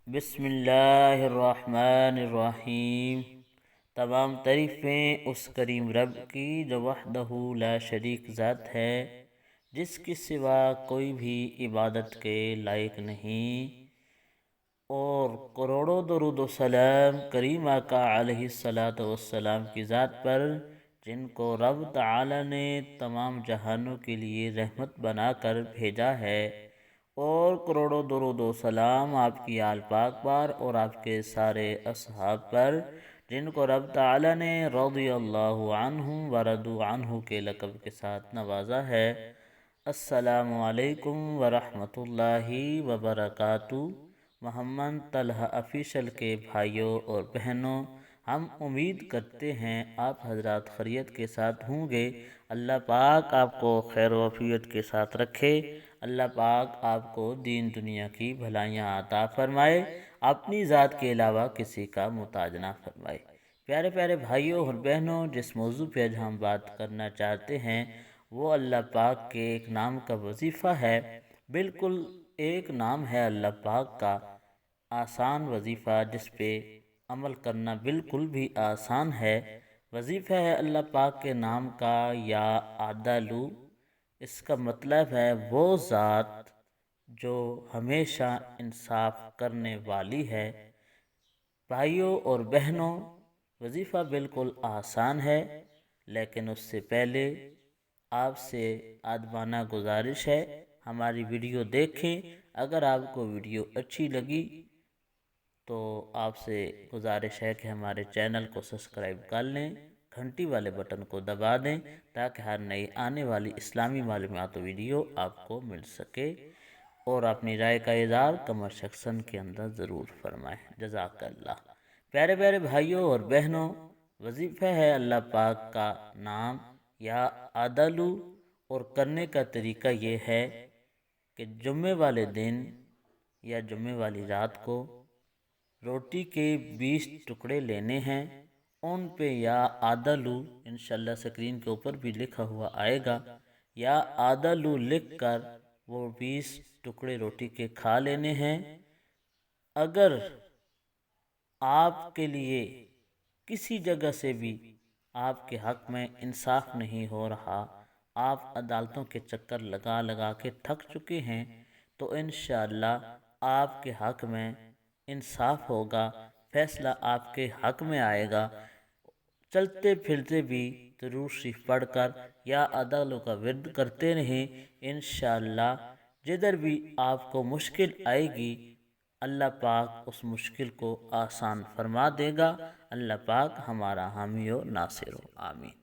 بسم اللہ الرحمن الرحیم۔ تمام تعریفیں اس کریم رب کی جو وحدہ لا شریک ذات ہے، جس کے سوا کوئی بھی عبادت کے لائق نہیں، اور کروڑوں درود و سلام کریم آقا علیہ الصلاۃ والسلام کی ذات پر، جن کو رب تعالی نے تمام جہانوں کے لیے رحمت بنا کر بھیجا ہے، اور کروڑوں درود و سلام آپ کی آل پاک پر اور آپ کے سارے اصحاب پر، جن کو رب تعالی نے رضی اللہ عنہم ورضوا عنہ کے لقب کے ساتھ نوازا ہے۔ السلام علیکم ورحمۃ اللہ وبرکاتہ۔ محمد طلحہ آفیشل کے بھائیوں اور بہنوں، ہم امید کرتے ہیں آپ حضرات خیریت کے ساتھ ہوں گے۔ اللہ پاک آپ کو خیر و عافیت کے ساتھ رکھے۔ اللہ پاک آپ کو دین دنیا کی بھلائیاں عطا فرمائے، اپنی ذات کے علاوہ کسی کا محتاج نہ فرمائے۔ پیارے پیارے بھائیوں اور بہنوں، جس موضوع پہ آج ہم بات کرنا چاہتے ہیں وہ اللہ پاک کے ایک نام کا وظیفہ ہے۔ بالکل ایک نام ہے اللہ پاک کا، آسان وظیفہ جس پہ عمل کرنا بالکل بھی آسان ہے۔ وظیفہ ہے اللہ پاک کے نام کا یا عدلو۔ اس کا مطلب ہے وہ ذات جو ہمیشہ انصاف کرنے والی ہے۔ بھائیوں اور بہنوں، وظیفہ بالکل آسان ہے، لیکن اس سے پہلے آپ سے ادبانہ گزارش ہے، ہماری ویڈیو دیکھیں۔ اگر آپ کو ویڈیو اچھی لگی تو آپ سے گزارش ہے کہ ہمارے چینل کو سبسکرائب کر لیں، گھنٹی والے بٹن کو دبا دیں تاکہ ہر نئی آنے والی اسلامی معلومات ویڈیو آپ کو مل سکے، اور اپنی رائے کا اظہار کمنٹ سیکشن کے اندر ضرور فرمائیں۔ جزاک اللہ۔ پیارے پیارے بھائیوں اور بہنوں، وظیفہ ہے اللہ پاک کا نام یا عدلو، اور کرنے کا طریقہ یہ ہے کہ جمعے والے دن یا جمعے والی رات کو روٹی کے 20 ٹکڑے لینے ہیں۔ ان پہ یا عدلو انشاءاللہ سکرین کے اوپر بھی لکھا ہوا آئے گا، یا عدلو لکھ کر وہ 20 ٹکڑے روٹی کے کھا لینے ہیں۔ اگر آپ کے لیے کسی جگہ سے بھی آپ کے حق میں انصاف نہیں ہو رہا، آپ عدالتوں کے چکر لگا لگا کے تھک چکے ہیں، تو انشاءاللہ آپ کے حق میں انصاف ہوگا، فیصلہ آپ کے حق میں آئے گا۔ چلتے پھرتے بھی درود شریف پڑھ کر یا عدلو کا ورد کرتے رہیں، انشاءاللہ جدھر بھی آپ کو مشکل آئے گی اللہ پاک اس مشکل کو آسان فرما دے گا۔ اللہ پاک ہمارا حامی و ناصر ہو، آمین۔